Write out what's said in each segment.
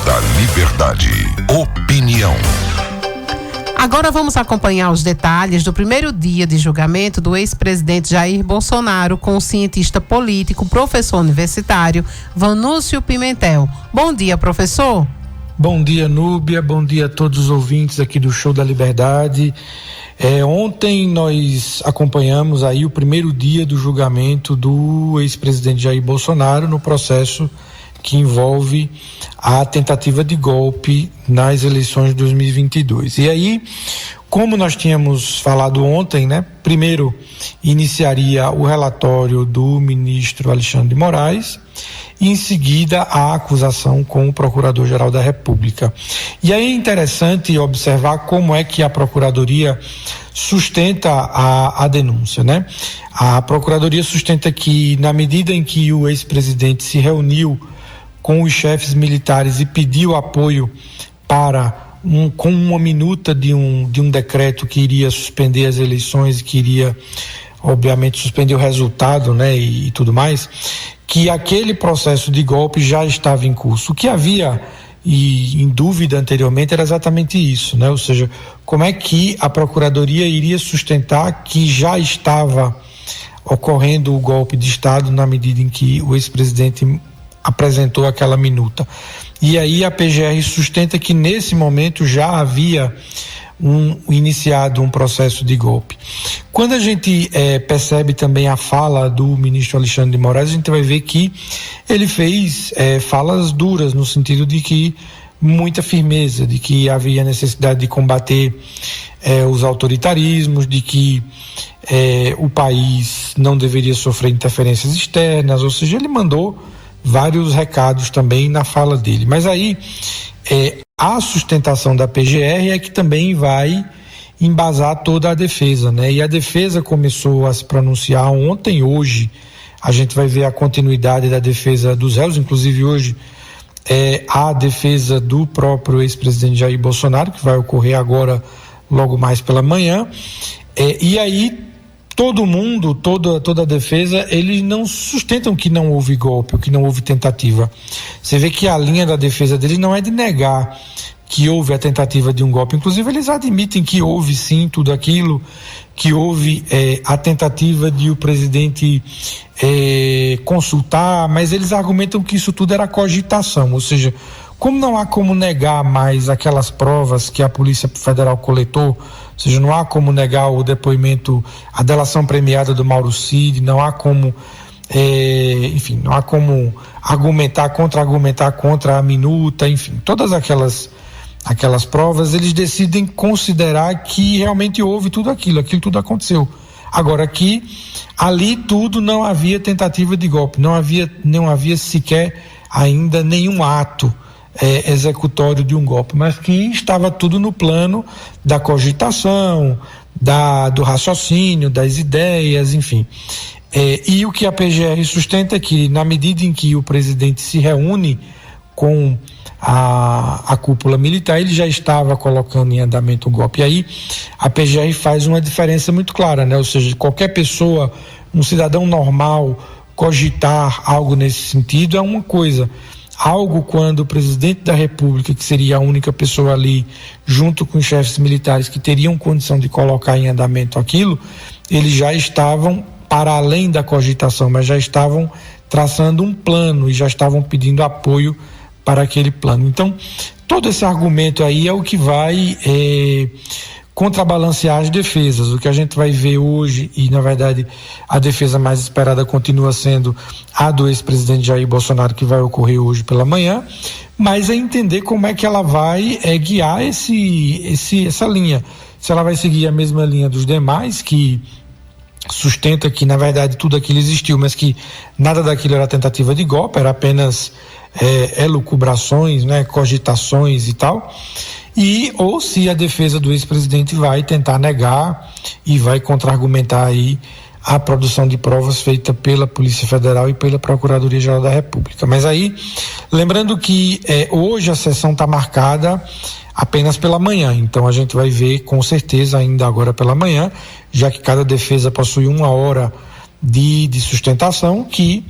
da Liberdade. Opinião. Agora vamos acompanhar os detalhes do primeiro dia de julgamento do ex-presidente Jair Bolsonaro com o cientista político, professor universitário Vanúcio Pimentel. Bom dia, professor. Bom dia, Núbia. Bom dia a todos os ouvintes aqui do Show da Liberdade. Ontem nós acompanhamos aí o primeiro dia do julgamento do ex-presidente Jair Bolsonaro no processo que envolve a tentativa de golpe nas eleições de 2022. E aí, como nós tínhamos falado ontem, né? Primeiro iniciaria o relatório do ministro Alexandre de Moraes e em seguida a acusação com o Procurador-Geral da República. E aí é interessante observar como é que a Procuradoria sustenta a denúncia, né? A Procuradoria sustenta que, na medida em que o ex-presidente se reuniu com os chefes militares e pediu apoio com uma minuta de um decreto que iria suspender as eleições, que iria, obviamente, suspender o resultado, né, e tudo mais, que aquele processo de golpe já estava em curso. O que havia em dúvida anteriormente era exatamente isso, né? Ou seja, como é que a Procuradoria iria sustentar que já estava ocorrendo o golpe de Estado na medida em que o ex-presidente apresentou aquela minuta. E aí a PGR sustenta que nesse momento já havia iniciado um processo de golpe. Quando a gente percebe também a fala do ministro Alexandre de Moraes, a gente vai ver que ele fez falas duras, no sentido de que muita firmeza, de que havia necessidade de combater os autoritarismos, de que o país não deveria sofrer interferências externas, ou seja, ele mandou vários recados também na fala dele. Mas aí a sustentação da PGR é que também vai embasar toda a defesa, né? E a defesa começou a se pronunciar ontem. Hoje a gente vai ver a continuidade da defesa dos réus, inclusive hoje a defesa do próprio ex-presidente Jair Bolsonaro, que vai ocorrer agora logo mais pela manhã, e aí todo mundo, toda a defesa, eles não sustentam que não houve golpe, que não houve tentativa. Você vê que a linha da defesa deles não é de negar que houve a tentativa de um golpe. Inclusive, eles admitem que houve sim tudo aquilo, que houve a tentativa de o presidente consultar, mas eles argumentam que isso tudo era cogitação, ou seja, como não há como negar mais aquelas provas que a Polícia Federal coletou, ou seja, não há como negar o depoimento, a delação premiada do Mauro Cid, não há como, enfim, não há como argumentar, contra-argumentar contra a minuta, enfim, todas aquelas provas, eles decidem considerar que realmente houve tudo aquilo tudo aconteceu. Agora que ali tudo não havia tentativa de golpe, não havia sequer ainda nenhum ato executório de um golpe, mas que estava tudo no plano da cogitação, do raciocínio, das ideias, enfim. E o que a PGR sustenta é que, na medida em que o presidente se reúne com a cúpula militar, ele já estava colocando em andamento o golpe. E aí a PGR faz uma diferença muito clara, né? Ou seja, qualquer pessoa, um cidadão normal, cogitar algo nesse sentido é uma coisa. Algo quando o presidente da República, que seria a única pessoa ali, junto com os chefes militares que teriam condição de colocar em andamento aquilo, eles já estavam, para além da cogitação, mas já estavam traçando um plano e já estavam pedindo apoio para aquele plano. Então, todo esse argumento aí é o que vai contrabalancear as defesas. O que a gente vai ver hoje, e na verdade a defesa mais esperada continua sendo a do ex-presidente Jair Bolsonaro, que vai ocorrer hoje pela manhã, mas é entender como é que ela vai guiar essa linha. Se ela vai seguir a mesma linha dos demais, que sustenta que na verdade tudo aquilo existiu, mas que nada daquilo era tentativa de golpe, era apenas elucubrações, né, cogitações e tal, ou se a defesa do ex-presidente vai tentar negar e vai contra-argumentar aí a produção de provas feita pela Polícia Federal e pela Procuradoria-Geral da República. Mas aí, lembrando que hoje a sessão está marcada apenas pela manhã, então a gente vai ver com certeza ainda agora pela manhã, já que cada defesa possui 1 hora de sustentação, que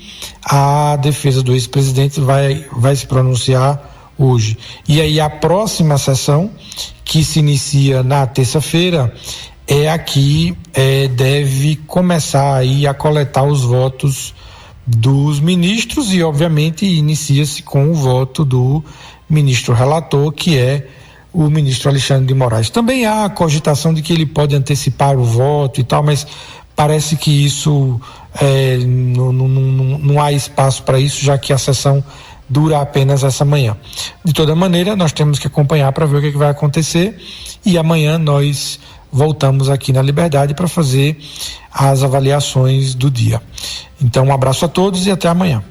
a defesa do ex-presidente vai se pronunciar hoje. E aí a próxima sessão, que se inicia na terça-feira, é a que deve começar aí a coletar os votos dos ministros e, obviamente, inicia-se com o voto do ministro relator, que é o ministro Alexandre de Moraes. Também há a cogitação de que ele pode antecipar o voto e tal, mas parece que isso não há espaço para isso, já que a sessão dura apenas essa manhã. De toda maneira, nós temos que acompanhar para ver o que vai acontecer, e amanhã nós voltamos aqui na Liberdade para fazer as avaliações do dia. Então, um abraço a todos e até amanhã.